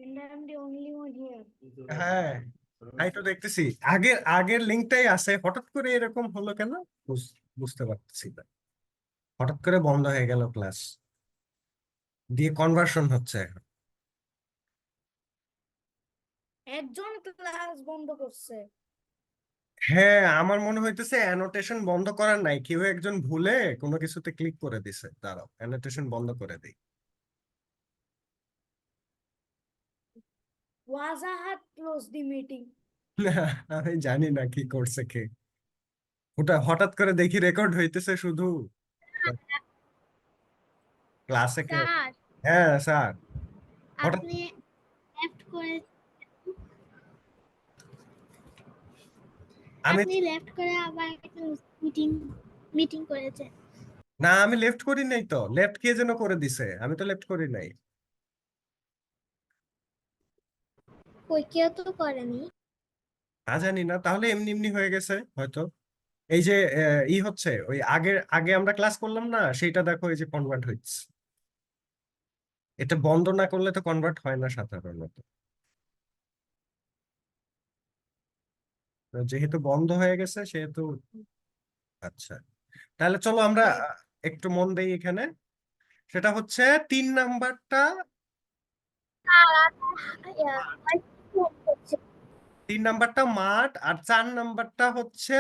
And I'm the only one here. হ্যাঁ, তাই তো দেখতেছি। আগের আগের লিঙ্কটাই আছে, হঠাৎ করে এরকম হলো কেন বুঝতে পারতেছি না। হঠাৎ করে বন্ধ হয়ে গেল ক্লাস, দিয়ে কনভার্সন হচ্ছে এখন। একজন ক্লাস বন্ধ করছে। হ্যাঁ, আমার মনে হইতেছে অ্যানোটেশন বন্ধ করার নাই, কেউ একজন ভুলে কোনো কিছুতে ক্লিক করে দিছে। দাঁড়াও, অ্যানোটেশন বন্ধ করে দিই। Wazahat close the meeting. আমি জানি না কি করছে কে, ওটা হঠাৎ করে দেখি রেকর্ড হইতেছে শুধু ক্লাসে কে। স্যার হ্যাঁ স্যার, হঠাৎ আপনি লেফট করে আমি আপনি লেফট করে আবার একটা মিটিং মিটিং করেছেন। না, আমি লেফট করি নাই তো। লেফট কে যেন করে দিছে, আমি তো লেফট করি নাই। কই কেউ তো করেনি। না জানি না, তাহলে এমনি এমনি হয়ে গেছে হয়তো। এই যে ই হচ্ছে ওই আগের আগে আমরা ক্লাস করলাম না, সেইটা দেখো, এই যে কনভার্ট হচ্ছে। এটা বন্ধ না করলে তো কনভার্ট হয় না সাধারণত। তো যেহেতু বন্ধ হয়ে গেছে সেহেতু। আচ্ছা, তাহলে চলো আমরা একটু মন দেই এখানে। সেটা হচ্ছে 3 নাম্বারটা। ইয়া, আমার ফোন করছে। 3 নাম্বারটা মাঠ, আর 4 নাম্বারটা হচ্ছে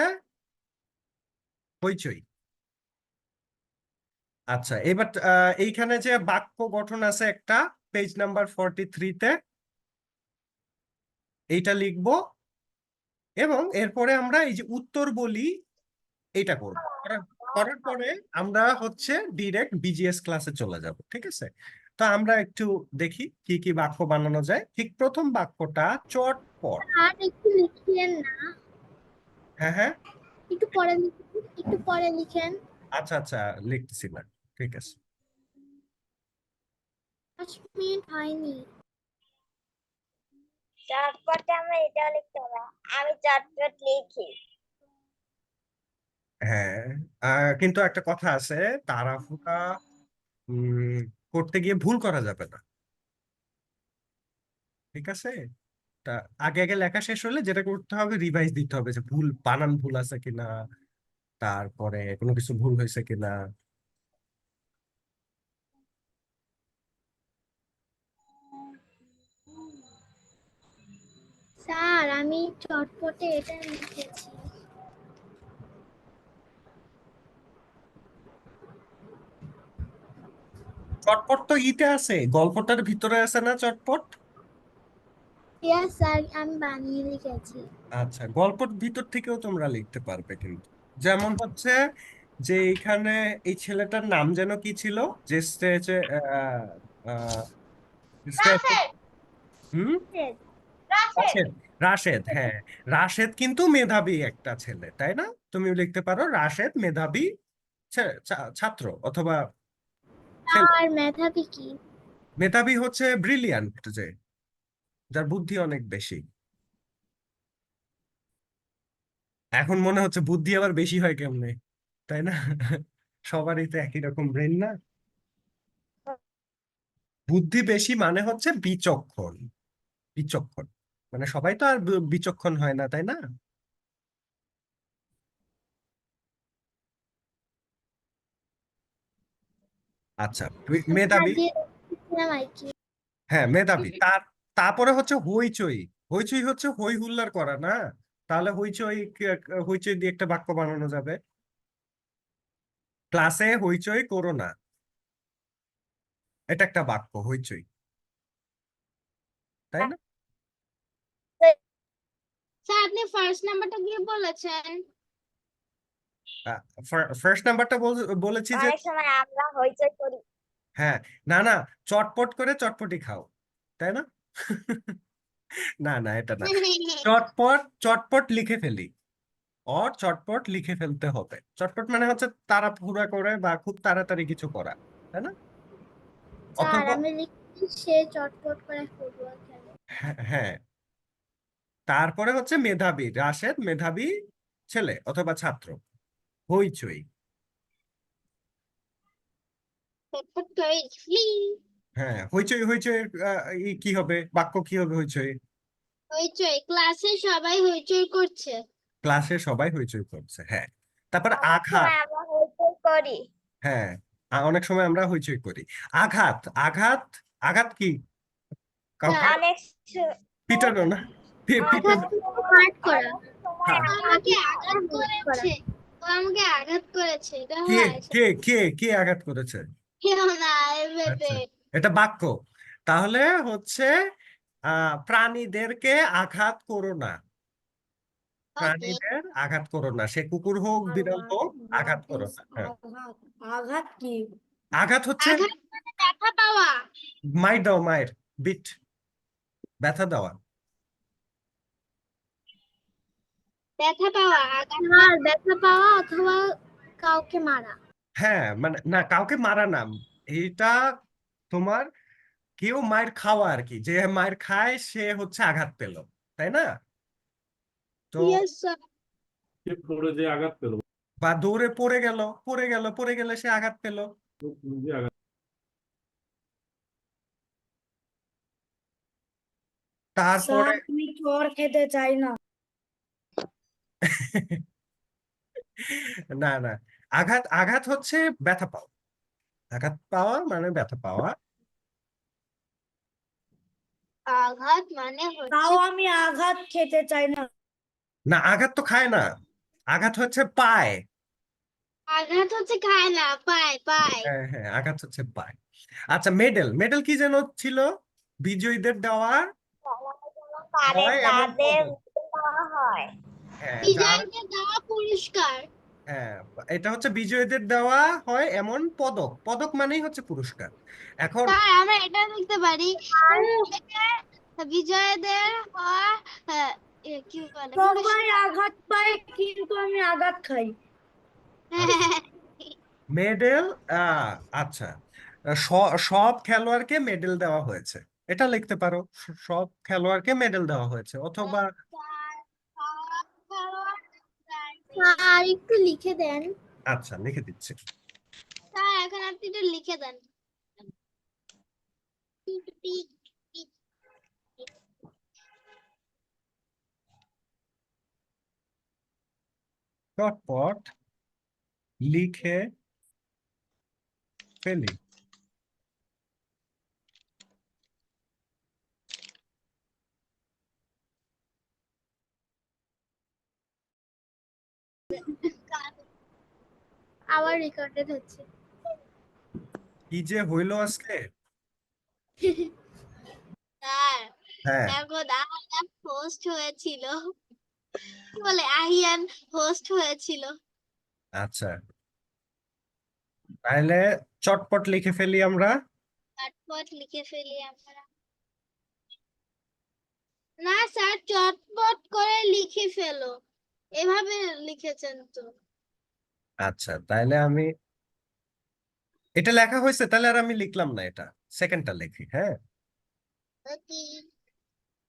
হইচই। আচ্ছা, এবার এইখানে যে বাক্য গঠন আছে একটা, পেজ নাম্বার 43-তে, এইটা লিখবো। এবং এরপরে আমরা এই যে উত্তর বলি এইটা করবো। করার পরে আমরা হচ্ছে ডিরেক্ট বিজিএস ক্লাসে চলে যাব, ঠিক আছে? তো আমরা একটু দেখি কি কি বাক্য বানানো যায়। ঠিক প্রথম বাক্যটা চটপট। আর একটু লিখেন না, হ্যাঁ হ্যাঁ, একটু পরে লিখেন। আচ্ছা আচ্ছা, লিখতেছি না, ঠিক আছে। 5 মিনিট হয়নি। চটপটে আমরা এটাও লিখতে হবে। আমি চটপট লিখি। হ্যাঁ, কিন্তু একটা কথা আছে, তাড়াহুড়া করতে গিয়ে ভুল করা যাবে না, ঠিক আছে? তা আগে আগে লেখা শেষ হলে যেটা করতে হবে, রিভাইজ দিতে হবে যে ভুল বানান ভুল আছে কিনা, তারপরে কোনো কিছু ভুল হয়েছে কিনা। স্যার আমি চটপটে এটা লিখেছি। চটপট তো ইতে আছে, গল্পটার ভিতরে আছে না চটপট? ইয়েস স্যার আমি বানিয়ে লিখেছি। আচ্ছা, গল্পের ভিতর থেকেও তোমরা লিখতে পারবে কিন্তু। যেমন হচ্ছে যে এখানে এই ছেলেটার নাম যেন কি ছিল, যে স্টেজে রাশেদ, হুম, রাশেদ। রাশেদ। রাশেদ, হ্যাঁ। রাশেদ কিন্তু মেধাবী একটা ছেলে, তাই না? তুমি লিখতে পারো রাশেদ মেধাবী ছাত্র অথবা ছেলে। আর মেধাবী কি? মেধাবী হচ্ছে ব্রিলিয়ান্ট, যে যার বুদ্ধি অনেক বেশি। এখন মনে হচ্ছে বুদ্ধি আবার বেশি হয় কেমনে, তাই না? সবারই তো একই রকম ব্রেন না। বুদ্ধি বেশি মানে হচ্ছে বিচক্ষণ। বিচক্ষণ মানে সবাই তো আর বিচক্ষণ হয় না, তাই না? আচ্ছা, স্যার মেধাবী। দিয়ে দিলাম আর কি। হ্যাঁ, মেধাবী। তারপরে হচ্ছে হইচই। হইচই হচ্ছে হই হুল্লার করা না? তাহলে হইচই হইচই দিয়ে একটা বাক্য বানানো যাবে, ক্লাসে হইচই করো না। এটা একটা বাক্য, হইচই, তাই না? স্যার আপনি ফার্স্ট নাম্বারটা দিয়ে বলেছেন। ফার্স্ট নাম্বারটা বলেছি যে, অনেক সময় আমরা হইচই করি। হ্যাঁ, না না, চটপট করে চটপটি খাও, তাই না? না না, এটা না। চটপট চটপট লিখে ফেলি, চটপট লিখে ফেলতে হবে। চটপট মানে হচ্ছে তাড়াহুড়া করে বা খুব তাড়াতাড়ি কিছু করা, তাই না? স্যার অথবা আমি লিখছি সে চটপট করে ফুটবল খেলে। হ্যাঁ হ্যাঁ, তারপরে হচ্ছে মেধাবী, রাশেদ মেধাবী ছেলে অথবা ছাত্র, হইচই। চটপট করে ফ্লি। হ্যাঁ, হইচই হইচই কি হবে, বাক্য কি হবে হইচই? হইচই, ক্লাসে সবাই হইচই করছে। ক্লাসে সবাই হইচই করছে, হ্যাঁ। তারপর অনেক আঘাত, সময় আমরা হইচই করি। হ্যাঁ, অনেক সময় আমরা হইচই করি। আঘাত, আঘাত, আঘাত কি? কাউকে অনেক স- পিটানো না, আঘাত পিটানো, হার্ট করা। অনেক সময় হ্যাঁ। আমাকে আঘাত আঘাত করা। করেছে, ও আমাকে আঘাত করেছে, এটা কে হয়। কে কে কে আঘাত করেছে? কেউ না এভাবে। আচ্ছা, এটা বাক্য। তাহলে হচ্ছে প্রাণীদেরকে আঘাত করো না, ওকে, প্রাণীদের আঘাত করো না, সে কুকুর হোক বিড়াল আঘাত, হোক, আঘাত what করো is না। হ্যাঁ, আঘাত? আঘাত কি? আঘাত হচ্ছে আঘাত মানে ব্যথা পাওয়া। মাইর দাও, মায়ের বিট, ব্যথা দেওয়া। ব্যথা পাওয়া, আঘাত ব্যথা পাওয়া অথবা কাউকে মারা। হ্যাঁ, মানে না, কাউকে মারা না, এটা তোমার কেউ মায়ের খাওয়া আর কি, যে মায়ের খায় সে হচ্ছে আঘাত পেল, তাই না? তো ইয়েস স্যার। পড়ে যে আঘাত পেল, বা দৌড়ে পড়ে গেল, পড়ে গেলে সে আঘাত পেল। নিজে আঘাত। তারপরে স্যার আমি চড় খেতে চাই না। না না, আঘাত, আঘাত হচ্ছে ব্যথা পাওয়া, আঘাত পাওয়া মানে ব্যথা পাওয়া। আঘাত মানে তাও হচ্ছে আমি আঘাত খেতে চাই না। না, আঘাত তো খায় না, আঘাত হচ্ছে পায়। আঘাত হচ্ছে খায় না, পায় পায়। হ্যাঁ হ্যাঁ, আঘাত হচ্ছে পায়। আচ্ছা, মেডেল, মেডেল কি যেন ছিল? বিজয়ীদের দেওয়া পারে হয় এমন তাদের পদক। দেওয়া হয়। হ্যাঁ, যার, বিজয়ীদের দেওয়া পুরস্কার। হ্যাঁ, এটা হচ্ছে বিজয়ীদের দেওয়া হয় এমন পদক, পদক মানেই হচ্ছে পুরস্কার। এখন স্যার আমরা এটা লিখতে পারি, বিজয়ীদের হওয়া কি বলে সবাই পুরস্কার। আঘাত পায় কিন্তু আমি আঘাত খাই। মেডেল, আচ্ছা, সব খেলোয়াড়কে মেডেল দেওয়া হয়েছে, এটা লিখতে পারো, সব খেলোয়াড়কে মেডেল দেওয়া হয়েছে, অথবা স্যার একটু লিখে দেন। আচ্ছা, লিখে দিচ্ছি। স্যার এখন আপনি একটু লিখে দেন। চটপট লিখে ফেলি। আবার রেকর্ডেড হচ্ছে। কি যে হইলো আজকে! স্যার হ্যাঁ, এখন আহিয়ান হোস্ট হয়েছিল, কি বলে আহিয়ান হোস্ট হয়েছিল। আচ্ছা, তাহলে চটপট লিখে ফেলি আমরা। চটপট লিখে ফেলি আমরা। না স্যার, চটপট করে লিখে ফেলো, এভাবে লিখেছেন তো। আচ্ছা, তাহলে আমি, এটা লেখা হয়েছে, তাহলে আর আমি লিখলাম না, এটা সেকেন্ডটা লিখি। হ্যাঁ, ওকে,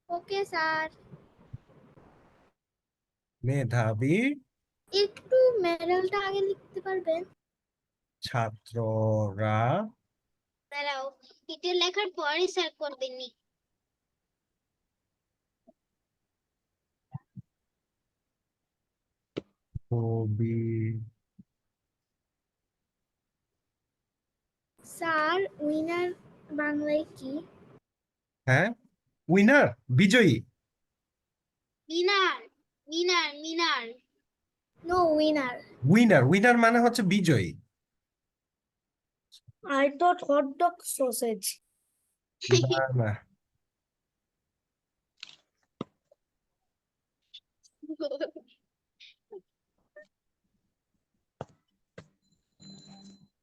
ওকে স্যার। মেধাবী একটু মেডেলটা আগে লিখতে পারবেন? ছাত্ররা দাঁড়াও, এটা লেখার পরে স্যার করবেননি। কবি, স্যার উইনার বাংলায় কি? হ্যাঁ, উইনার, বিজয়ী। মিনার, মিনার, মিনার। No winner. উইনার, উইনার মানে হচ্ছে বিজয়ী। I thought hot dog sausage. না না,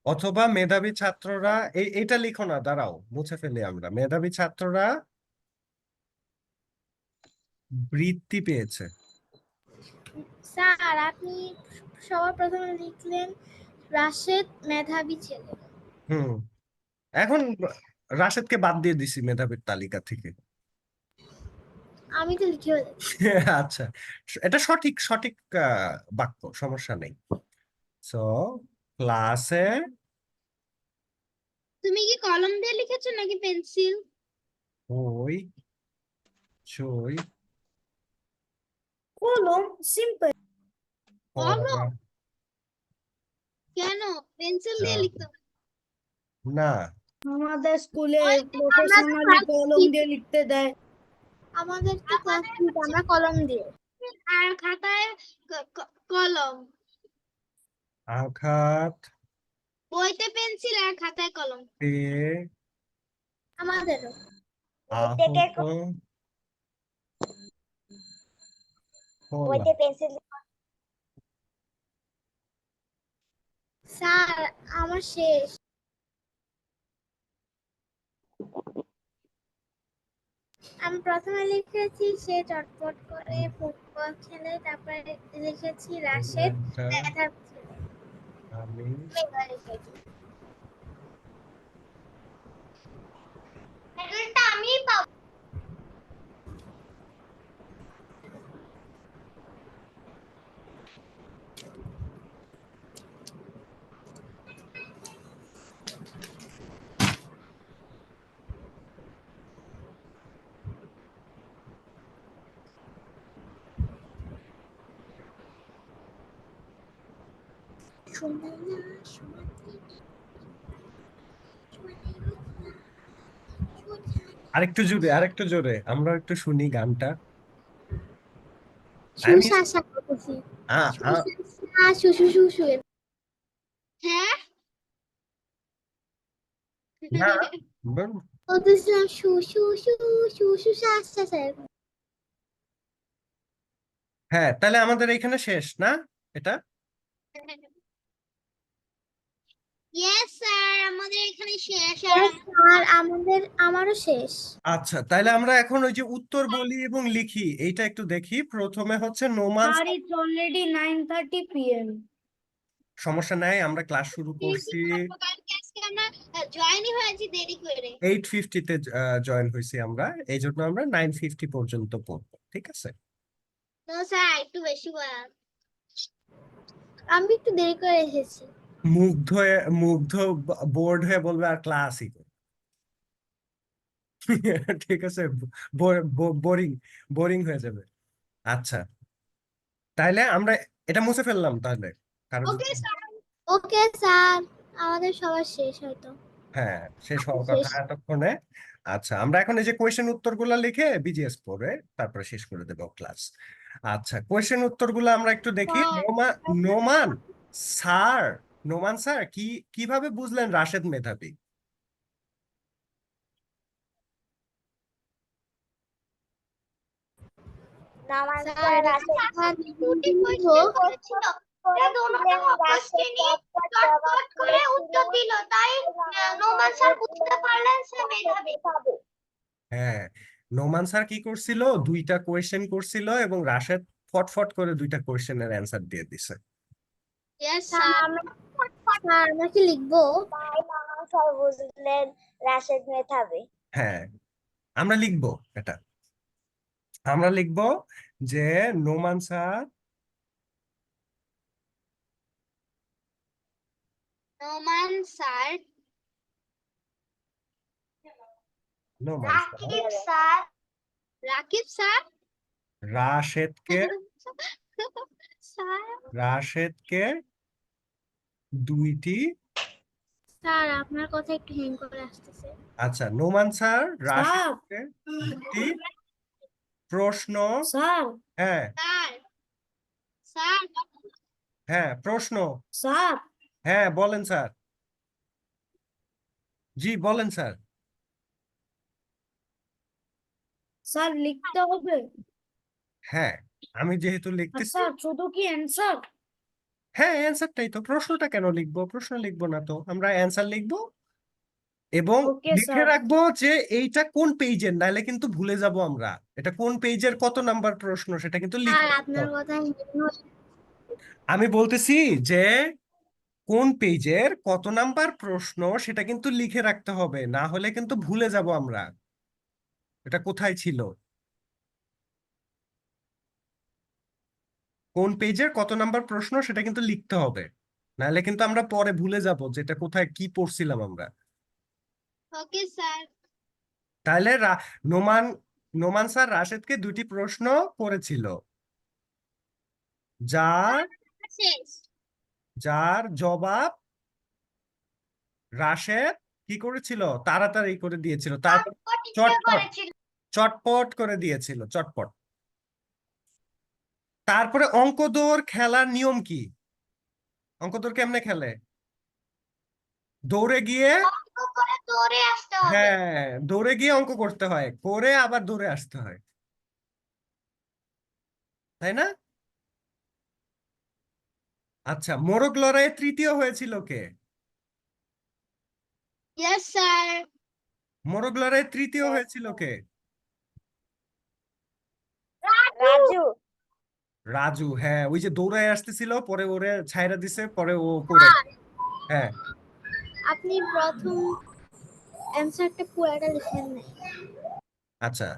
অথবা মেধাবী ছাত্ররা, এটা লিখো না, দাঁড়াও, মুছে ফেলি আমরা, মেধাবী ছাত্ররা বৃত্তি পেয়েছে। স্যার আপনি সবার প্রথমে লিখলেন রাশেদ মেধাবী ছেলে। হুম, এখন রাশেদকে বাদ দিয়ে দিছি মেধাবীর তালিকা থেকে। আমি তো লিখে ফেলেছি। আচ্ছা, এটা সঠিক, সঠিক বাক্য, সমস্যা নেই। সো ক্লাসে তুমি কি কলম দিয়ে লিখেছো নাকি পেন্সিল? ওই ছই কলম সিম্পল। পড়া কেন পেন্সিল দিয়ে যা- লিখতে হবে? না আমাদের স্কুলে ওই তো আমরা প্রফেশনালি কলম দিয়ে লিখতে দেয়। আমাদের তো ক্লাস আমরা কলম দিয়ে আর খাতায় কলম, আঘাত বইতে পেন্সিল আর খাতায় কলম। পেয়ে আমাদেরও থেকে আহত হলাম। বইতে পেন্সিল স্যার আমার শেষ। আমি প্রথমে লিখেছি সে চটপট করে ফুটবল খেলে, তারপরে লিখেছি রাশেদ এটা মেধাবী ছেলে। আমি মেঘা লিখেছি। মেডেলটা আমিই পাবো। আরেকটু জোরে আমরা একটু শুনি গানটা। আমি সুশাসা করতেছি। আ আ সুশাসা শুশু শুশু। হ্যাঁ না বল- বলতেছিলাম শুশু শুশু সুশাসা স্যার। হ্যাঁ, তাহলে আমাদের এখানে শেষ না এটা? ইয়েস স্যার আমাদের এখানে শেষ। আর আমারও শেষ। আচ্ছা, তাহলে আমরা এখন ওই যে উত্তর বলি এবং লিখি এইটা একটু দেখি। প্রথমে হচ্ছে নোমান। আর ইটস অলরেডি 9:30 PM। সমস্যা নাই, আমরা ক্লাস শুরু করছি আজকে আমরা জয়েনই হয়েছি দেরি করে। 8:50-তে জয়েন হয়েছি আমরা, এই জন্য আমরা 9:50 পর্যন্ত পড়বো, ঠিক আছে? তো স্যার একটু বেশি বলেন। আমি একটু দেরি করে এসেছি। মুগ্ধ বোর্ড হয়ে বলবে আর ক্লাসই ঠিক আছে, বোরিং বোরিং হয়ে যাবে। আচ্ছা, তাইলে আমরা এটা মুছে ফেললাম তাহলে, কারণ ওকে স্যার। ওকে স্যার আমাদের সবার শেষ হয়তো। হ্যাঁ শেষ হওয়ার শেষ। কথা এতক্ষণে। আচ্ছা, আমরা এখন এই যে কোয়েশ্চেন উত্তরগুলো লিখে বিজিএস পড়ে তারপরে শেষ করে দেবো ক্লাস। আচ্ছা, কোয়েশ্চেন উত্তরগুলো আমরা একটু দেখি। নোমান স্যার, নোমান স্যার কিভাবে বুঝলেন রাশেদ মেধাবী? নামাজ স্যার রাশেদ দুটি করছিল কোশ্চেন চটপট করে উত্তর দিল, তাই নোমান স্যার বুঝতে পারলেন সে মেধাবী। হ্যাঁ, নোমান স্যার কি করছিল, দুইটা কোয়েশ্চেন করছিল এবং রাশেদ ফটফট করে দুইটা কোয়েশ্চেনের অ্যান্সার দিয়ে দিছে। Yes sir. স্যার আমরা কি লিখবো? তাই নামাজ স্যার বুঝলেন রাশেদ মেধাবী। হ্যাঁ, আমরা লিখবো এটা, আমরা লিখবো যে Noman sir Noman sir Noman sir Rakib sir রাশেদকে স্যার রাশেদকে দুইটি স্যার আপনার কথা একটু হ্যাং করে আসতেছে। আচ্ছা, নোমান স্যার স্যার রাশেদকে দুইটি প্রশ্ন স্যার হ্যাঁ স্যার স্যার হ্যাঁ প্রশ্ন স্যার হ্যাঁ বলেন স্যার, জি বলেন স্যার। স্যার লিখতে হবে। হ্যাঁ, আমি যেহেতু আর লিখতেছি, স্যার শুধু কি অ্যান্সার? হ্যাঁ অ্যান্সারটাই তো, প্রশ্নটা কেন লিখবো? প্রশ্ন লিখবো না তো, আমরা অ্যান্সার লিখবো এবং ওকে লিখে স্যার। রাখবো যে এইটা কোন পেজের, নাহলে কিন্তু ভুলে যাব আমরা। এটা কোন পেজের কত নাম্বার প্রশ্ন সেটা কিন্তু স্যার লিখে রাখতে আপনার হবে। কথা আমি বলতেছি যে কোন পেজের কত নাম্বার প্রশ্ন সেটা কিন্তু লিখে রাখতে হবে, না হলে কিন্তু ভুলে যাব আমরা এটা কোথায় ছিল। কোন পেজের কত নাম্বার প্রশ্ন সেটা কিন্তু লিখতে হবে, নাহলে কিন্তু আমরা পরে ভুলে যাব যেটা কোথায় কি পড়ছিলাম আমরা। Okay sir. তাহলে নোমান নোমান স্যার রাশেদকে দুটি প্রশ্ন করেছিল, যার শেষ। যার জবাব রাশেদ কি করেছিল, তাড়াতাড়ি করে দিয়েছিল, তারপর চটপট চটপট করে দিয়েছিল, চটপট। তারপরে অঙ্ক দৌড় খেলার নিয়ম কি? অঙ্ক দৌড় কেমনে খেলে? দৌড়ে গিয়ে, দৌড়ে আসতে হবে। হ্যাঁ, দৌড়ে গিয়ে অঙ্ক করতে হয়, করে আবার দৌড়ে আসতে হয়, তাই না? আচ্ছা, মোরগ লড়াইয়ে তৃতীয় হয়েছিল কে? Yes sir. মোরগ লড়াইয়ে তৃতীয় হয়েছিল কে? রাজু। রাজু, হ্যাঁ, ওই যে দৌড়ায় আসতেছিল, পরে ওরে ছাইরা দিছে, পরে ও পড়ে গেল। হ্যাঁ, আপনি প্রথম অ্যানসারটা পুরোটা লিখেন নাই। আচ্ছা,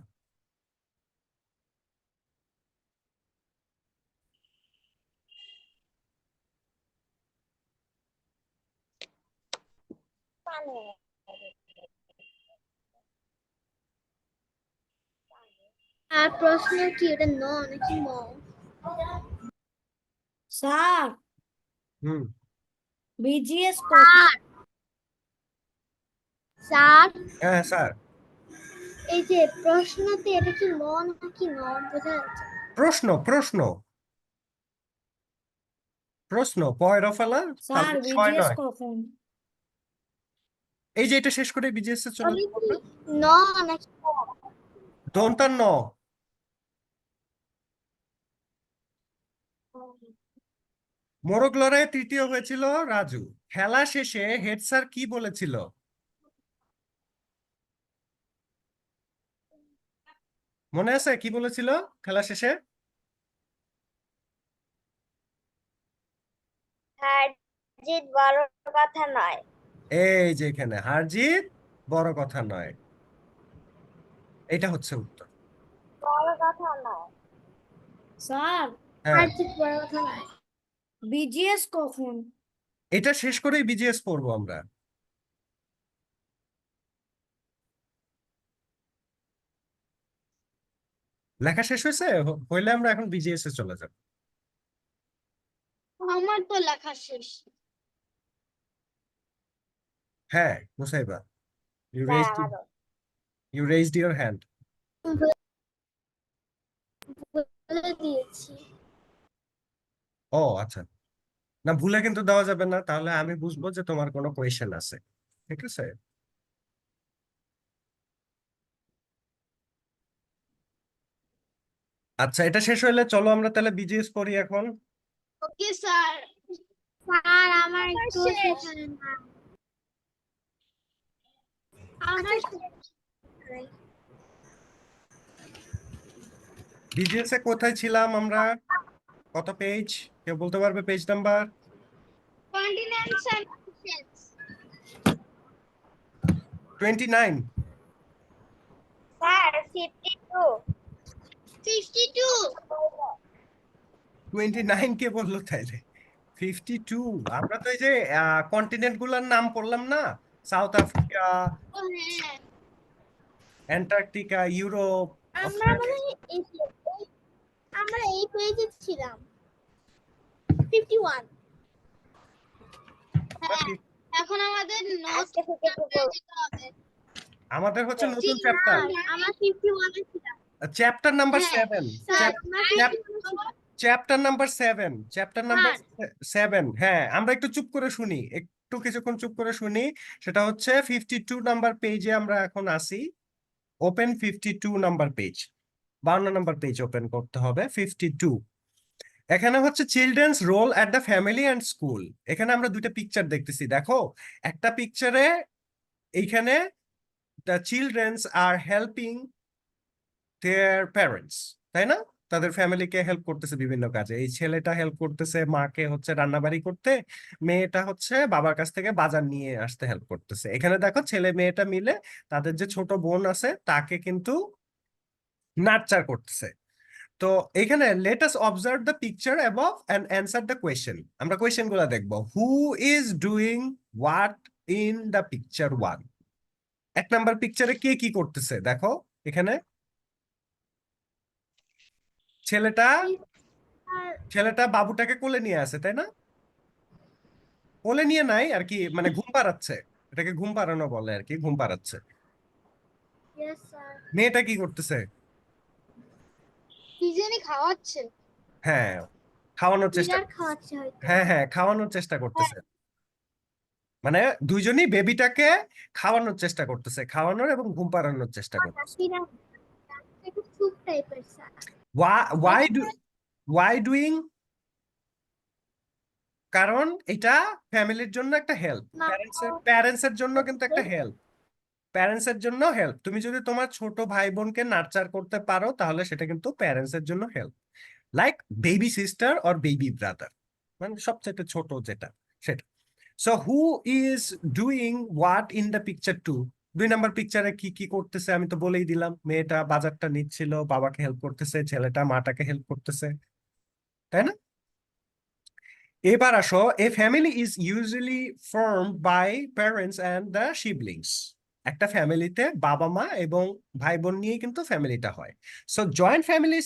আর প্রশ্ন কি ওটা ন নাকি ম? স্যার হুম, বিজিএস কখন? স্যার হ্যাঁ স্যার। এই যে প্রশ্নতে এটা কি ম নাকি ন বোঝা যাচ্ছে না। প্রশ্ন প্রশ্ন প্রশ্ন পয়রা ফেলা, স্যার তারপর ছয় বিজিএস নয়। কখন? এই যে এটা শেষ করে বিজিএস এ চলে আমি যাবো কি আমরা। ন নাকি ম? দন্তার ন। মোরগ লড়াইয়ে তৃতীয় হয়েছিল রাজু। খেলা শেষে হেড স্যার কি বলেছিল? মনে আছে কি বলেছিল খেলা শেষে? হার জিত বড় কথা নয়। এই যে এখানে হার জিত বড় কথা নয়, এটা হচ্ছে উত্তর। বড় কথা নয়। স্যার হ্যাঁ, আর ঠিক বড় কথা নয়। বিজিএস কখন? এটা শেষ করেই বিজিএস পড়বো আমরা। লেখা শেষ হয়েছে, হইলে আমরা এখন বিজিএস এ চলে যাব। আমার তো লেখা শেষ। হ্যাঁ মুসাইবা, ইউ স্যার রেজড আমারও। You raised your hand. বলে দিয়েছি। ও আচ্ছা, না ভুলে কিন্তু দেওয়া যাবে না, তাহলে আমি বুঝবো যে তোমার কোনো কোয়েশ্চেন আছে, ঠিক আছে? আচ্ছা, এটা শেষ হইলে চলো আমরা তাহলে বিজিএস পড়ি এখন। Okay sir. স্যার আমার একটু শেখালেন না। আমার বিজিএস এ কোথায় ছিলাম আমরা? কত পেজ? কেউ বলতে পারবে page number? Continents and oceans. 29। Sir 52। 52। 29 কে বললো তাইলে? 52। আমরা তো এই যে কন্টিনেন্ট গুলার নাম পড়লাম না, সাউথ আফ্রিকা, ও হ্যাঁ। অ্যান্টার্কটিকা, ইউরোপ, আমরা অস্ট্রেলিয়া। মানে আমরা এই পেজে ছিলাম 51। হ্যাঁ, এখন আমাদের নোট আজকে থেকে একটু যেতে হবে। আমাদের হচ্ছে জি, নতুন চ্যাপ্টার, আমরা 51 এ ছিলাম। চ্যাপ্টার নাম্বার হ্যাঁ, 7। স্যার আমরা 51 এ ছিলাম। Chapter number 7, chapter number 7। হ্যাঁ, আমরা একটু চুপ করে শুনি, একটু কিছুক্ষণ চুপ করে শুনি। সেটা হচ্ছে 52 নাম্বার পেজে আমরা এখন আসি। Open 52 number page, 52 number page open করতে হবে। 52, এখানে হচ্ছে children's role at the family and school. এখানে আমরা দুইটা পিকচার দেখতেছি, দেখো। একটা পিকচারে এইখানে the children are helping their parents, তাই না? তাদের ফ্যামিলিকে হেল্প করতেছে বিভিন্ন কাজে। এই ছেলেটা হেল্প করতেছে মাকে হচ্ছে রান্নাবাড়ি করতে, মেয়েটা হচ্ছে বাবার কাছ থেকে বাজার নিয়ে আসতে হেল্প করতেছে। এখানে দেখো ছেলে মেয়েটা মিলে তাদের যে ছোট বোন আছে তাকে কিন্তু নার্চার করতেছে। তো এখানে let us observe the picture above and answer the question. আমরা কোয়েশ্চেন গুলা দেখবো। Who is doing what in the picture 1? 1 number পিকচারে কে কি করতেছে দেখো এখানে ছেলেটা আর ছেলেটা বাবুটাকে কোলে নিয়ে আছে তাই না? কোলে নিয়ে নাই আর কি, মানে ঘুম পাড়াচ্ছে, এটাকে ঘুম পাড়ানো বলে আর কি, ঘুম পাড়াচ্ছে। ইয়েস স্যার, মেয়েটা কি করতেছে? কি জানি খাওয়াচ্ছে, হ্যাঁ, খাওয়ানোর চেষ্টা, বিড়াল খাওয়াচ্ছে হয়তো। হ্যাঁ হ্যাঁ খাওয়ানোর চেষ্টা করতেছে, মানে দুইজনই বেবিটাকে খাওয়ানোর চেষ্টা করতেছে, খাওয়ানোর এবং ঘুম পাড়ানোর চেষ্টা করতেছে। বিড়াল একটু স্যুপ টাইপের sir. Why do why doing, কারণ এটা ফ্যামিলির জন্য একটা হেল্প, না, প্যারেন্টসের জন্য কিন্তু একটা হেল্প, প্যারেন্টসের জন্য হেল্প। তুমি যদি তোমার ছোট ভাই বোনকে নার্চার করতে পারো তাহলে সেটা কিন্তু প্যারেন্টসের জন্য help, like baby sister or baby brother, মানে সবচেয়ে ছোট যেটা সেটা। So who is doing what in the picture 2? 2 number পিকচারে কি কি করতেছে আমি তো বলেই দিলাম, মেয়েটা বাজারটা নিচ্ছিল, বাবাকে হেল্প করতেছে, ছেলেটা মাটাকে হেল্প করতেছে, তাই না? এবার আসো, a family is usually form by parents and the siblings. একটা ফ্যামিলিতে বাবা মা এবং ভাই বোন নিয়ে কিন্তু ফ্যামিলিটা হয়। So joint families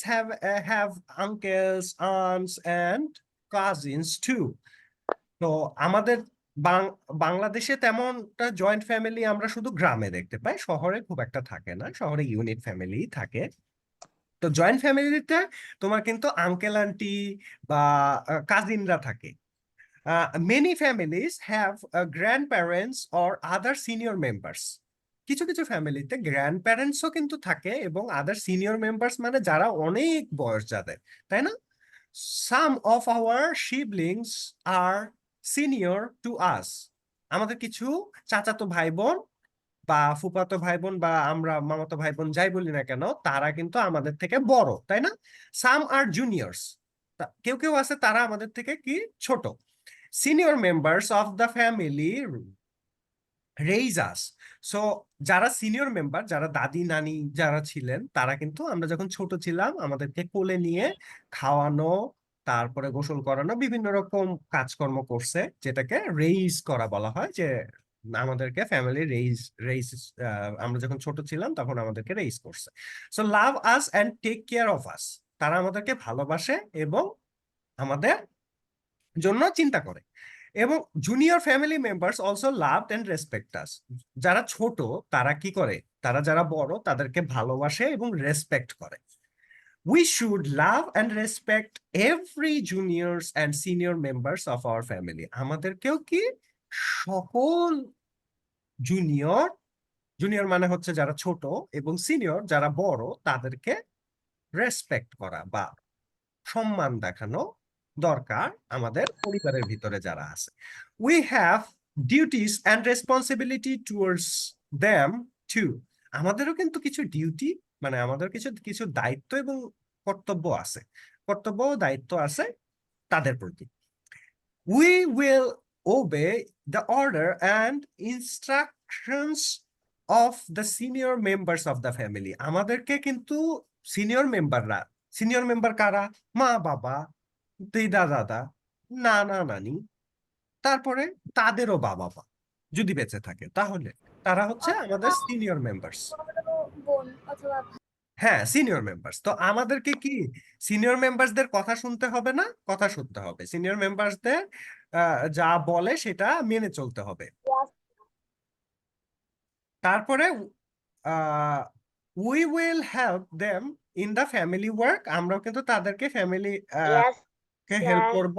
have uncles, aunts and cousins too. তো আমাদের বাংলাদেশে তেমনটা জয়েন্ট ফ্যামিলি আমরা শুধু গ্রামে দেখতে পাই, শহরে খুব একটা থাকে না, শহরে ইউনিট ফ্যামিলি থাকে। তো জয়েন্ট ফ্যামিলিতে তোমার কিন্তু আঙ্কেল আন্টি বা কাজিনরা থাকে। Many families have grandparents or other senior members. কিছু কিছু ফ্যামিলিতে গ্র্যান্ড প্যারেন্টসও কিন্তু থাকে এবং আদার সিনিয়র মেম্বার্স মানে যারা অনেক বয়স যাদের, তাই না? Some of our siblings are senior to us. আমাদের কিছু চাচাতো ভাই বোন বা ফুফাতো ভাই বোন বা আমরা মামাতো ভাই বোন যাই বলি না কেন, তারা কিন্তু আমাদের থেকে বড়, তাই না? সাম আর জুনিয়র্স, কেউ কেউ আছে তারা আমাদের থেকে কি ছোট। Senior members of the family raise us. So যারা সিনিয়র মেম্বার, যারা দাদি নানি যারা ছিলেন, তারা কিন্তু আমরা যখন ছোট ছিলাম আমাদেরকে কোলে নিয়ে খাওয়ানো, তারপরে গোসল করানো, বিভিন্ন রকম কাজকর্ম করছে, যেটাকে রেইজ করা বলা হয়, যে আমাদেরকে ফ্যামিলি রেইজ রেইজ আমরা যখন ছোট ছিলাম তখন আমাদেরকে রেইজ করছে। So love us and take care of us, তারা আমাদেরকে ভালোবাসে এবং আমাদের জন্য চিন্তা করে। এবং junior family members also love and respect us. যারা ছোট তারা কি করে, তারা যারা বড় তাদেরকে ভালোবাসে এবং রেসপেক্ট করে। We should love and respect every juniors and senior members of our family. আমাদেরকেও কি সকল জুনিয়র, জুনিয়র মানে হচ্ছে যারা ছোট, এবং সিনিয়র যারা বড়, তাদেরকে রেসপেক্ট করা বা সম্মান দেখানো দরকার আমাদের পরিবারের ভিতরে যারা আছে। We have duties and responsibility towards them to. আমাদেরও কিন্তু কিছু ডিউটি, মানে আমাদের কিছু কিছু দায়িত্ব এবং কর্তব্য আছে, কর্তব্য ও দায়িত্ব আছে তাদের প্রতি। We will ওবে the order and instructions of the senior members of the family. আমাদেরকে কিন্তু সিনিয়র মেম্বাররা, সিনিয়র মেম্বার কারা? মা বাবা, দিদা দাদা, নানা নানি, তারপরে তাদেরও বাবা মা যদি বেঁচে থাকে তাহলে তারা হচ্ছে আমাদের সিনিয়র মেম্বার্স। বড় বোন অথবা হ্যাঁ, সিনিয়র মেম্বার্স। তো আমাদেরকে কি সিনিয়র মেম্বার্সদের কথা শুনতে হবে না? কথা শুনতে হবে, সিনিয়র মেম্বার্সদের যা বলে সেটা মেনে চলতে হবে। তারপরে we will help them in the family work. আমরাও কিন্তু তাদেরকে ফ্যামিলি Yes, কে হেল্প sir. করব।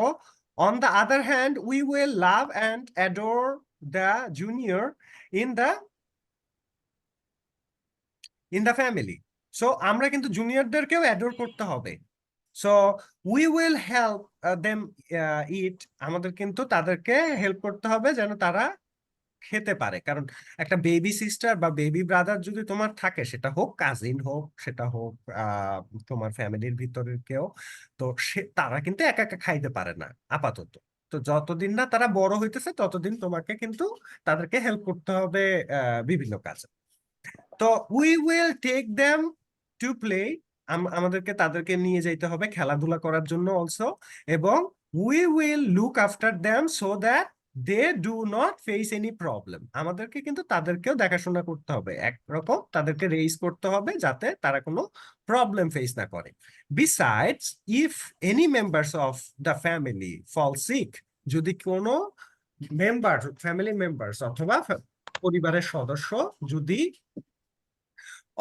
On the other hand we will love and adore the junior in the family. So আমরা কিন্তু জুনিয়রদেরকেও অ্যাডোর করতে হবে। So we will help them it. আমাদের কিন্তু তাদেরকে হেল্প করতে হবে যেন তারা খেতে পারে, কারণ একটা বেবি সিস্টার বা বেবি ব্রাদার যদি তোমার থাকে, সেটা হোক কাজিন হোক, সেটা হোক তোমার ফ্যামিলির ভিতরের কেউ, তো তারা কিন্তু একা একা খাইতে পারে না আপাতত। তো যতদিন না তারা বড় হইতেছে ততদিন তোমাকে কিন্তু তাদেরকে হেল্প করতে হবে বিভিন্ন কাজে। তো we will take them to play. আমাদেরকে তাদেরকে নিয়ে যেতে হবে খেলাধুলা করার জন্য অলসো। এবং we will look after them so that they do not face any problem. আমাদেরকে কিন্তু তাদেরকেও দেখাশোনা করতে হবে, একরকম তাদেরকে রেইজ করতে হবে যাতে তারা কোনো প্রবলেম ফেস না করে। Besides, if any members of the family fall sick, যদি কোনো ফ্যামিলি মেম্বার্স অথবা পরিবারের সদস্য যদি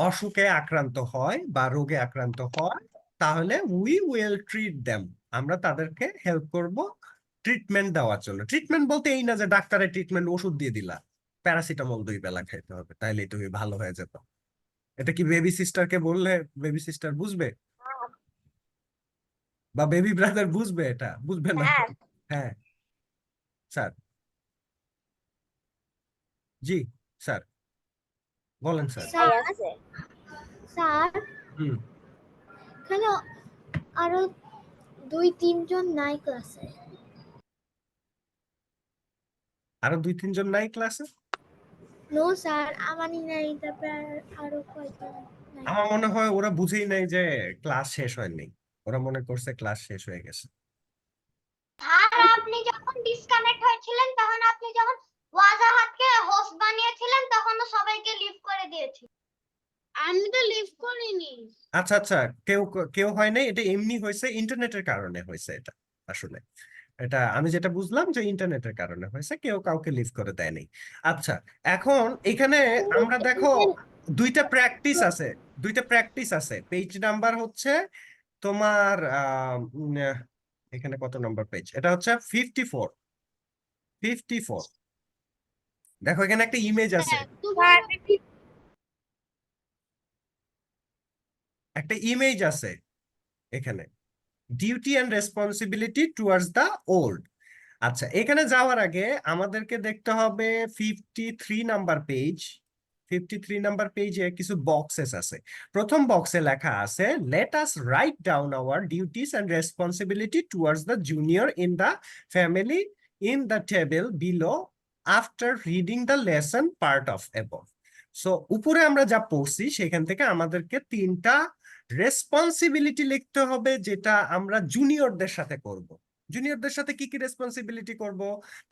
অসুখে আক্রান্ত হয় বা রোগে আক্রান্ত হয়, তাহলে উই উইল ট্রিট দেম, আমরা তাদেরকে হেল্প করব ট্রিটমেন্ট দেওয়ার জন্য। ট্রিটমেন্ট বলতে এই না যে ডাক্তারের ট্রিটমেন্ট, ওষুধ দিয়ে দিলা, প্যারাসিটামল 2 বেলা খাইতে হবে তাইলেই তুমি ভালো হয়ে যেত। এটা কি বেবি সিস্টারকে বললে বেবি সিস্টার বুঝবে, বা বেবি ব্রাদার বুঝবে? এটা বুঝবে না। স্যার হ্যাঁ স্যার, জি স্যার, বলেন স্যার। স্যার আছে স্যার হুম, এখানে আরো 2-3 জন নাই ক্লাসে। আরো 2-3 জন নাই ক্লাসে? নো স্যার, আমানি নাই, তারপর আরো কয়জন নাই। আমার মনে হয় ওরা বুঝেই নাই যে ক্লাস শেষ হয়নি, ওরা মনে করছে ক্লাস শেষ হয়ে গেছে। স্যার আপনি যখন ডিসকানেক্ট হয়েছিলেন তখন আপনি যখন ওয়াজাহাতকে হোস্ট বানিয়েছিলেন তখন সবাইকে লিভ করে দিয়েছিলেন। আমি তো লিভ করিনি। আচ্ছা আচ্ছা, কেউ কেউ হয় নাই, এটা এমনি হয়েছে, ইন্টারনেটের কারণে হয়েছে এটা। আসলে এটা আমি যেটা বুঝলাম যে ইন্টারনেটের কারণে হয়েছে, কেউ কাউকে লিভ করে দেয়নি। আচ্ছা, এখন এখানে আমরা দেখো দুইটা প্র্যাকটিস আছে, পেজ নাম্বার হচ্ছে তোমার এখানে কত নাম্বার পেজ, এটা হচ্ছে 54। দেখো এখানে একটা ইমেজ আছে, একটা ইমেজ আছে এখানে, duty and responsibility towards the old. আচ্ছা, এখানে যাওয়ার আগে আমাদেরকে দেখতে হবে 53 নাম্বার পেজে কিছু বক্সেস আছে। প্রথম বক্সে লেখা আছে, late us write down our duties and responsibility towards the junior in the family in the table below after reading the lesson part of above. So উপরে আমরা যা পড়ছি সেখান থেকে আমাদেরকে 3টা রেসপন্সিবিলিটি লিখতে হবে, যেটা আমরা জুনিয়রদের সাথে করব। জুনিয়রদের সাথে কি কি রেসপন্সিবিলিটি করব?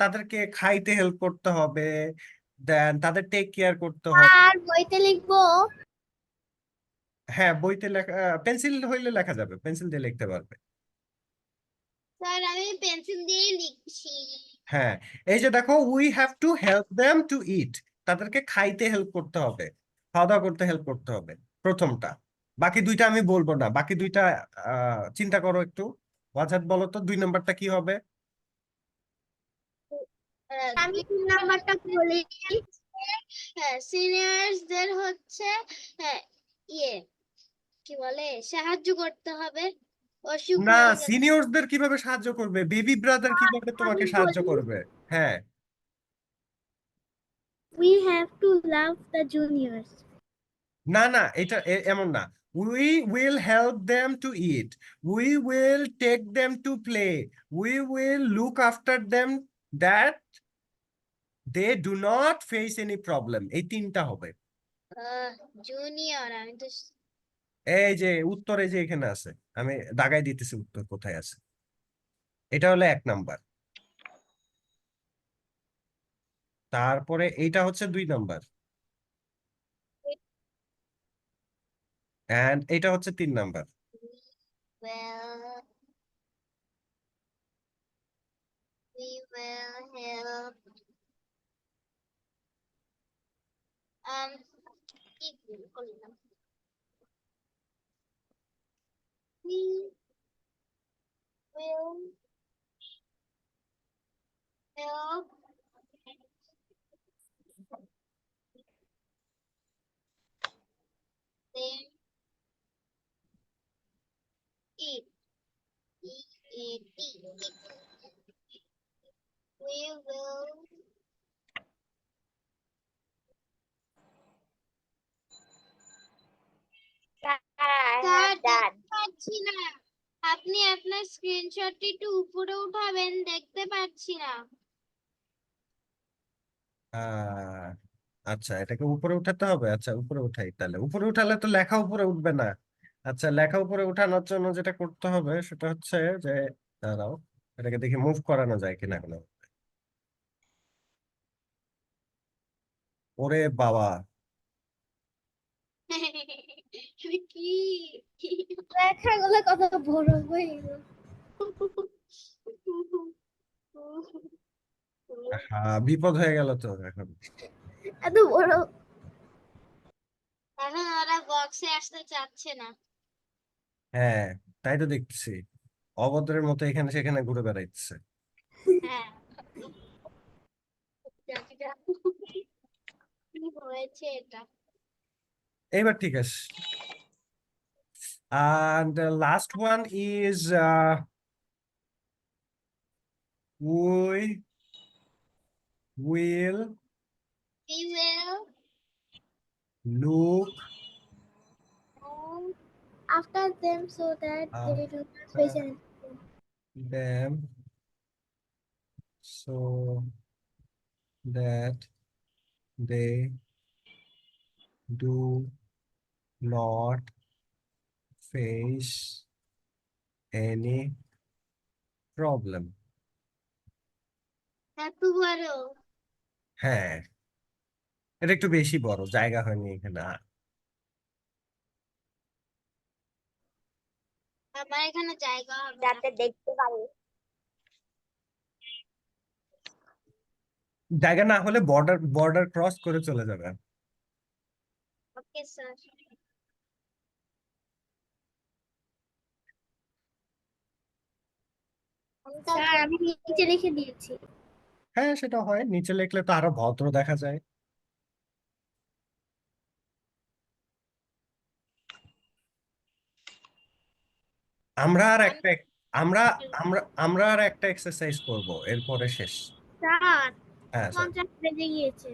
তাদেরকে খাইতে হেল্প করতে হবে, দেন তাদের টেক কেয়ার করতে হবে। আর বইতে লিখবো। হ্যাঁ, বইতে লেখা, পেন্সিল হইলে লেখা যাবে, পেন্সিল দিয়ে লিখতে পারবে। স্যার আমি পেন্সিল দিয়ে লিখছি। হ্যাঁ, এই যে দেখো, we have to help them to eat, তাদেরকে খাইতে হেল্প করতে হবে, খাওয়া দাওয়া করতে হেল্প করতে হবে, প্রথমটা। বাকি দুইটা আমি বলবো না, বাকি দুইটা চিন্তা করো একটু। ওয়াজাদ বলো তো 2 নাম্বারটা কি হবে? আমি 3 নাম্বারটা বলি। হ্যাঁ, সিনিয়রদের হচ্ছে হ্যাঁ ইয়ে কি বলে সাহায্য করতে হবে অসুখ না, হয়ে গেলে। সিনিয়রদের কিভাবে সাহায্য করবে? বেবি ব্রাদার কিভাবে তোমাকে আমি সাহায্য বলি, করবে? হ্যাঁ, we have to love the juniors. না না, এটা এমন না। We will help them to eat, we will take them to play, we will look after them that they do not face any problem, এই 3টা হবে। জুনিয়র আমি তো এই যে উত্তর, এই যে এখানে আছে, আমি দাগাই দিতেছি উত্তর কোথায় আছে। এটা হলো 1 নাম্বার, তারপরে এইটা হচ্ছে 2 নাম্বার, এন্ড এটা হচ্ছে 3 number. well we will help কি করলাম we will help them eat eat. We will sir sir ডান দেখতে পাচ্ছি না, আপনি আপনার স্ক্রিনশটটি একটু উপরে উঠাবেন, দেখতে পাচ্ছি না। আহ আচ্ছা, এটাকে উপরে উঠাতে হবে। আচ্ছা, উপরে উঠাই, তাহলে উপরে উঠালে তো লেখা উপরে উঠবে না। আচ্ছা, লেখা উপরে উঠানোর জন্য যেটা করতে হবে সেটা হচ্ছে যে, দাঁড়াও, এটাকে দেখি মুভ করানো যায় কিনা কোনো। ওরে বাবা, কি লেখাগুলো কত বড় হয়ে গেল। হ্যাঁ, বিপদ হয়ে গেল তো এখন। এত বড়। এখন ওরা বক্সে আসতে চাচ্ছে না। হ্যাঁ, তাই তো দেখতেছি, অভদ্রের মতো এখানে সেখানে ঘুরে বেড়াইতেছে। হ্যাঁ, কি হয়েছে এটা? এবার ঠিক আছে। And the last one is we will We will look After them so that they do not face after anything. them so that they do not face any problem. এত বড়। হ্যাঁ, এটা একটু বেশি বড়, জায়গা হয়নি এখানে। আমার এখানে জায়গা হবে না। যাতে দেখতে পারে। জায়গা না হলে বর্ডার বর্ডার ক্রস করে চলে যাবে। Okay sir. স্যার আমি নিচে লিখে দিয়েছি। হ্যাঁ, সেটা হয়, নিচে লিখলে তো আরো ভদ্র দেখা যায়। আমরা আর একটা আমরা আমরা আমরা আর একটা এক্সারসাইজ করব, এরপরে শেষ। স্যার হ্যাঁ স্যার, 50 বেজে গিয়েছে।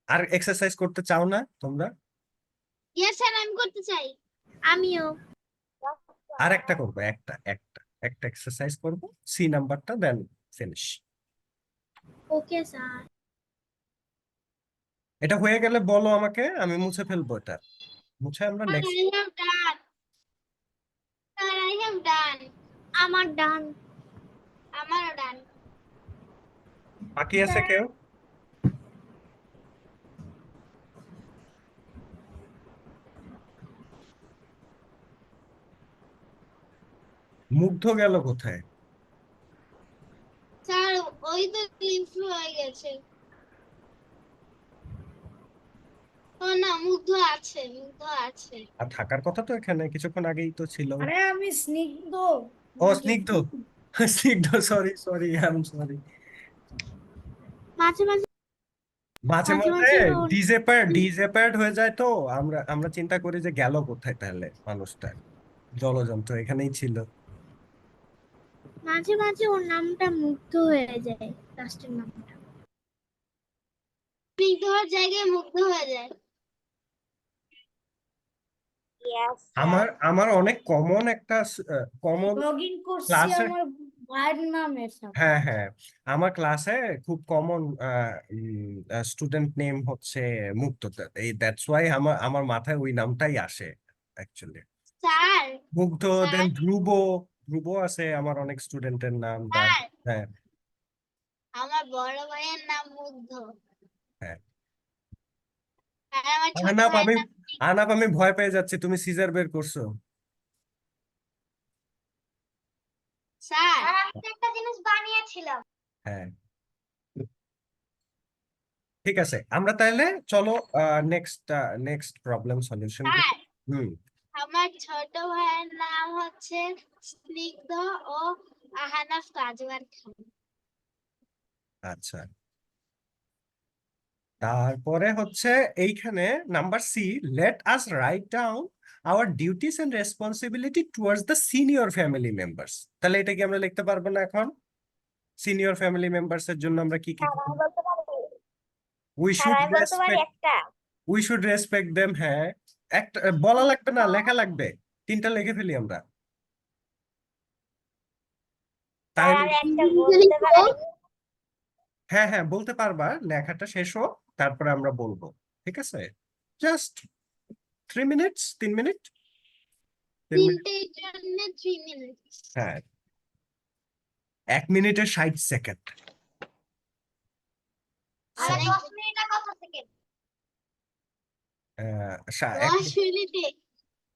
আর এক্সারসাইজ করতে চাও না তোমরা? ইয়েস স্যার, আমি করতে চাই। আমিও। আর একটা করবো, একটা একটা একটা এক্সারসাইজ করবো, সি নাম্বারটা, দেন ফিনিশ। Okay sir. এটা হয়ে গেলে বলো আমাকে, আমি মুছে ফেলবো এটা, মুছে আমরা I next. have done. Sir, I have done. আমার ডান। আমারও done. বাকি আছে কেউ? মুগ্ধ গেল কোথায়? স্যার ওই তো লিফট হয়ে গেছে। ও না, মুগ্ধ আছে, মুগ্ধ আছে। আর থাকার কথা তো এখানে, কিছুক্ষণ আগেই তো ছিল। আরে আমি স্নিগ্ধ। ও স্নিগ্ধ, স্নিগ্ধ, sorry sorry, I am sorry. মাঝে মাঝে মাঝে মাঝে মাঝে মাঝে ডিজেপার্ড হয়ে যায়, তো আমরা আমরা চিন্তা করি যে গেল কোথায় তাহলে মানুষটা, জলযন্ত্র এখানেই ছিল। মাঝে মাঝে ওর নামটা মুগ্ধ হয়ে যায়, লাস্টের নামটা। স্নিগ্ধর জায়গায় মুগ্ধ হয়ে যায়। আমার আমার অনেক কমন একটা কমন লগ ইন করছি ক্লাসে। আমার ভাইয়ের নামের সাথে। হ্যাঁ হ্যাঁ, আমার ক্লাসে খুব কমন স্টুডেন্ট নেম হচ্ছে মুক্ত, এই দ্যাটস ওয়াই আমার আমার মাথায় ওই নামটাই আসে অ্যাকচুয়ালি। স্যার, মুগ্ধ, স্যার, দেন ধ্রুব, ধ্রুব আছে আমার অনেক স্টুডেন্টের নাম। স্যার, হ্যাঁ আমার বড় ভাইয়ের নাম মুগ্ধ। হ্যাঁ, আর আমার ছোট আহনাফ, ভাইয়ের আমি নাম আহনাফ আমি ভয় পেয়ে যাচ্ছি, তুমি সিজার বের করছো। স্যার। আর আমি একটা জিনিস বানিয়েছিলাম। হ্যাঁ, ঠিক আছে, আমরা তাহলে চলো next next problem solution. Sir, hmm, আমার ছোট ভাইয়ের নাম হচ্ছে স্নিগ্ধ ও আহানাফ কাজওয়ার খান। আচ্ছা, তারপরে হচ্ছে এইখানে number C, let us write down our duties and responsibility towards the senior family members. তাহলে এটা কি আমরা লিখতে পারবো না এখন? সিনিয়র ফ্যামিলি মেম্বার্স এর জন্য আমরা কি কি বলতে পারি? উই শুড রেসপেক্ট, একটা। We should respect them. হ্যাঁ, একটা বলা লাগবে না, লেখা লাগবে, তিনটা লিখে ফেলি আমরা তাহলে। একটা বলতে পারি? হ্যাঁ হ্যাঁ, বলতে পারবা, লেখাটা শেষ হোক তারপরে আমরা বলবো, ঠিক আছে? Just 3 minutes, 3 minute, 3 minute. তিনটের জন্য 3 মিনিট। হ্যাঁ, 1 মিনিটে 60 সেকেন্ড। তাহলে Second, 10 মিনিটে কত সেকেন্ড?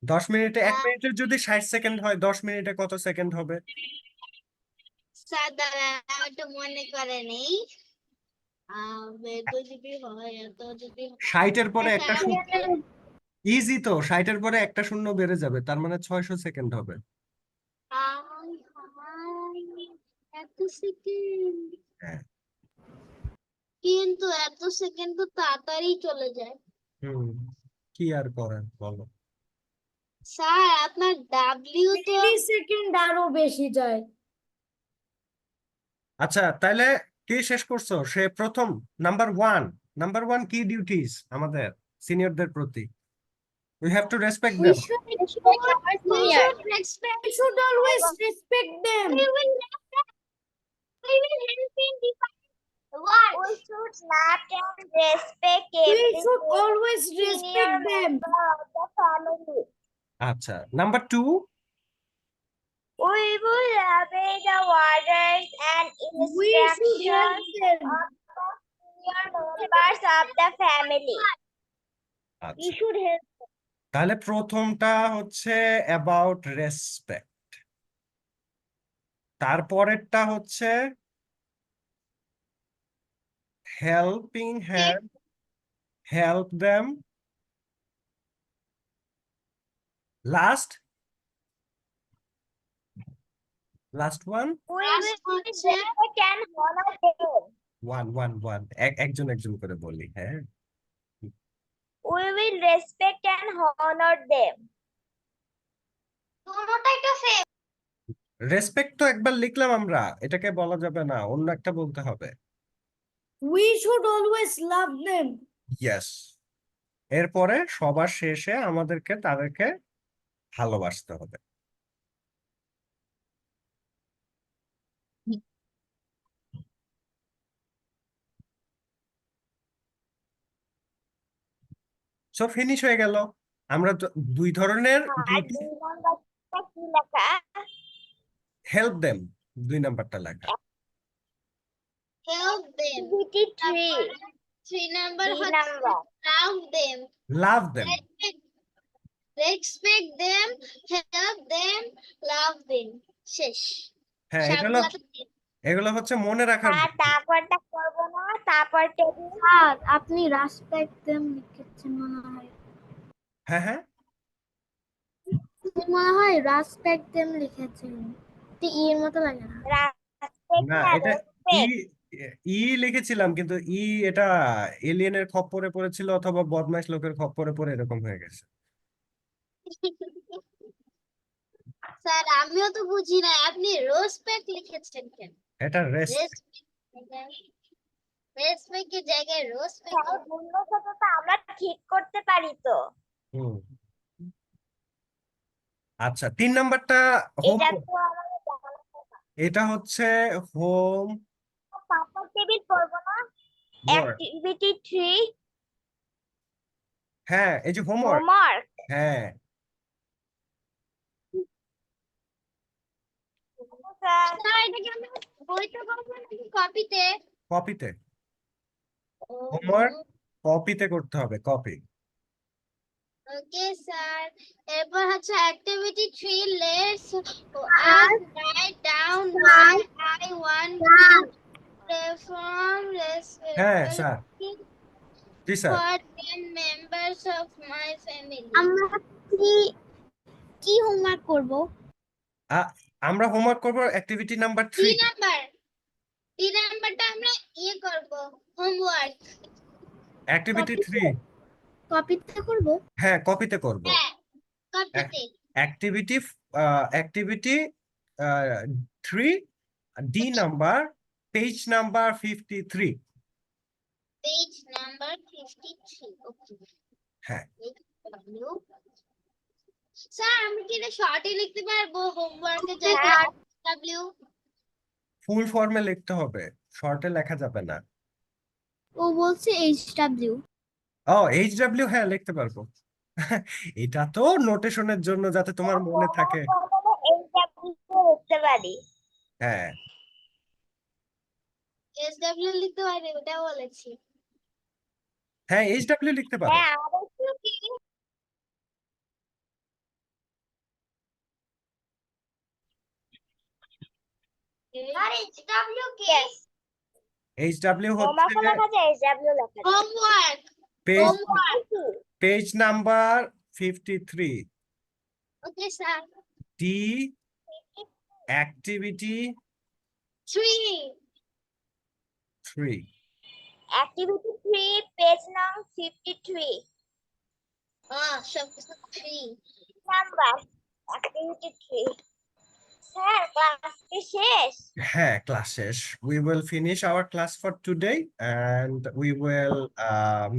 10 মিনিটে মিনিটে 1 মিনিটের যদি 60 সেকেন্ড হয় 10 মিনিটে কত সেকেন্ড হবে? স্যার দাঁড়ান আমার তো মনে করে নেই। এত যদি হয় এত যদি 60 এর পরে একটা একটা শূন্য, ইজি তো, 60 এর পরে একটা শূন্য বেড়ে যাবে, তার মানে 600 সেকেন্ড হবে। এত সেকেন্ড, হ্যাঁ। কিন্তু এত সেকেন্ড তো তাড়াতাড়ি চলে যায়। কি আর করার বলো। স্যার আপনার ডাব্লিউ তো মিলিসেকেন্ড আরো বেশি যায়। আচ্ছা, তাহলে কে শেষ করছো? সে প্রথম। নাম্বার ওয়ান কি ডিউটিস আমাদের সিনিয়রদের প্রতি? We have to respect them. We should always respect them. We will help in defining words. We should not and respect We every should always senior respect them. member of the family. আচ্ছা, number two, We will obey the orders and We should help instructions them. of the senior members of the family. We আচ্ছা, should help. তাহলে প্রথমটা হচ্ছে about respect, তারপরেরটা হচ্ছে helping hand, help them, last one, We Last will হচ্ছে respect and honor them. One একজন একজন করে বলি। হ্যাঁ, We will respect and honor them. দুটোটাই তো সেম। রেসপেক্ট তো একবার লিখলাম আমরা, এটাকে বলা যাবে না, অন্য একটা বলতে হবে। We should always love them. Yes. এরপরে সবার শেষে আমাদেরকে তাদেরকে ভালোবাসতে হবে। সো ফিনিশ হয়ে গেল। আমরা তো দুই ধরনের আর ডিউটি। 2 নম্বরটা কি লেখা? হেল্প দেম 2 নাম্বারটা লেখা। Help them. Activity 3. 3 নাম্বার 3 হচ্ছে number. love them. লাভ them. Respect them, help them, love them. শেষ। হ্যাঁ, সবগুলা এগুলো হচ্ছে মনে রাখার। আর তারপরটা করব না, তারপর টেবিল। স্যার আপনি respect them লিখেছেন মনে হয়। হ্যাঁ, মনে হয় respect them লিখেছেন। তো ই এর মতো লাগে না। Respect না, না, এটা ই respect. ই লিখেছিলাম, কিন্তু এটা এলিয়েনের খপ্পরে পড়েছিল অথবা বদমাইশ লোকের খপ্পরে পড়ে এরকম হয়ে গেছে। স্যার আমিও তো বুঝি না আপনি রেসপেক্ট লিখেছেন কেন? এটা রেস্ট। রেসপেক্ট এর জায়গায় রেসপেক্ট। হ্যাঁ, ভুলটা তো আমরা ঠিক করতে পারি তো। আচ্ছা, 3 নাম্বারটা হোম। এটা তো আমাদের জানা কথা। এটা হচ্ছে হোম তারপর টেবিল পড়ব না। ওয়ার্ক। Activity 3. হ্যাঁ, এই যে হোমওয়ার্ক। Homework. হ্যাঁ, স্যার, স্যার এটা কি আমরা বইতে করব নাকি কপিতে? কপিতে। হোমওয়ার্ক কপিতে করতে হবে, কপি। Okay sir. এরপর হচ্ছে activity 3 let's us write down why I want to perform হ্যাঁ sir, G sir. for 10 members of my family. আমরা কি হোমওয়ার্ক করব? আমরা হোমওয়ার্ক করব অ্যাক্টিভিটি নাম্বার 3। 3 নাম্বারটা আমরা করব হোমওয়ার্ক। অ্যাক্টিভিটি 3 কপিতে করব? হ্যাঁ, কপিতে করব। হ্যাঁ কপিতে। Activity 3 D number, page number 53। Page number 53। ওকে হ্যাঁ, স্যার আমি কি এটা শর্টে লিখতে পারবো হোমওয়ার্কের জায়গায় ডব্লিউ? ফুল ফর্মে লিখতে হবে, শর্টে লেখা যাবে না। ও বলছে HW। HW, হ্যাঁ লিখতে পারবো। এটা তো নোটেশনের জন্য, যাতে তোমার মনে থাকে। এইটা লিখতে পারি। হ্যাঁ, এসডব্লিউ লিখতে পারি ওটা বলেছি। হ্যাঁ, HW লিখতে পারো। হ্যাঁ আমাদের কি স্যার এইচডব্লিউ কি HW হোমওয়ার্ক হচ্ছে লেখা যায় এইচডব্লিউ লেখা যায় homework page homework page number 53, okay sir D activity 3. Activity 3 page নং 53 সব 3 নাম্বার অ্যাক্টিভিটি 3 স্যার ক্লাস কি শেষ হ্যাঁ, ক্লাস শেষ। We will finish our class for today and we will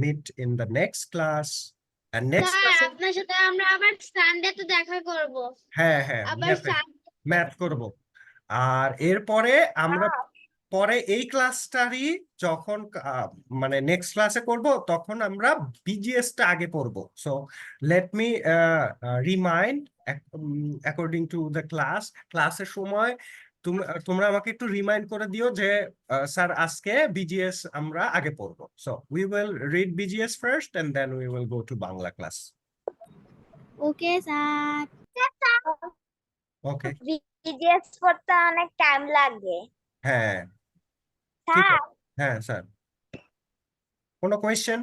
meet in the next class. And next sir class আপনার সাথে আমরা আবার সানডেতে দেখা করব হ্যাঁ হ্যাঁ আবার ম্যাথ করব। আর এরপরে আমরা পরে এই ক্লাসটারই যখন মানে নেক্সট ক্লাসে করব তখন আমরা বিজিএস টা আগে পড়বো। So let me remind according to the ক্লাসের সময় তোমরা আমাকে একটু রিমাইন্ড করে দিও যে স্যার আজকে বিজিএস আমরা আগে পড়বো। So we will read BGS first and then we will go to Bangla class. Okay sir. Okay, BGS করতে অনেক টাইম লাগে হ্যাঁ ঠিক স্যার আছে। হ্যাঁ স্যার, কোনো কোয়েশ্চেন?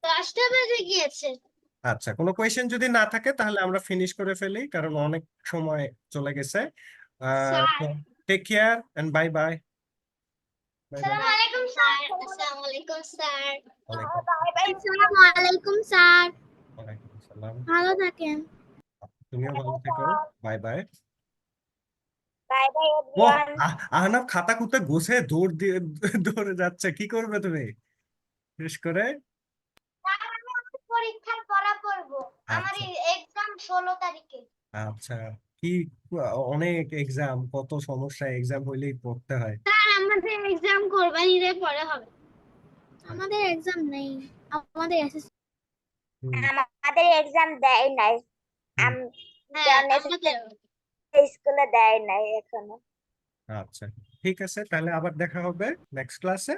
10টা বেজে গিয়েছে আচ্ছা, কোনো কোয়েশ্চেন যদি না থাকে তাহলে আমরা ফিনিশ করে ফেলি, কারণ অনেক সময় চলে গেছে। Take care and bye bye. আসসালামু আলাইকুম স্যার আসসালামু আলাইকুম স্যার বাই বাই আসসালামু আলাইকুম স্যার। ওয়ালাইকুম আসসালাম। ভালো থাকেন। তুমিও ভালো থেকো। Bye bye. বাই বাই ও এভরিওয়ান আহনাফ খাতা খুঁতে গোছে দৌড়ে যাচ্ছে, কি করবে তুমি শেষ করে? পরীক্ষার পড়া পড়বো আমার আচ্ছা এক্সাম 16 তারিখে আচ্ছা, কি অনেক এক্সাম, কত সমস্যা, এক্সাম হইলেই পড়তে হয়। স্যার আমাদের এক্সাম কোরবানির পরে হবে আমাদের এক্সাম নেই, আমাদের এসএসসি। হুম, আমাদের এক্সাম দেয় নাই হুম, আমাদের স্কুলে দেয় নাই এখনো আচ্ছা ঠিক আছে, তাহলে আবার দেখা হবে নেক্সট ক্লাসে।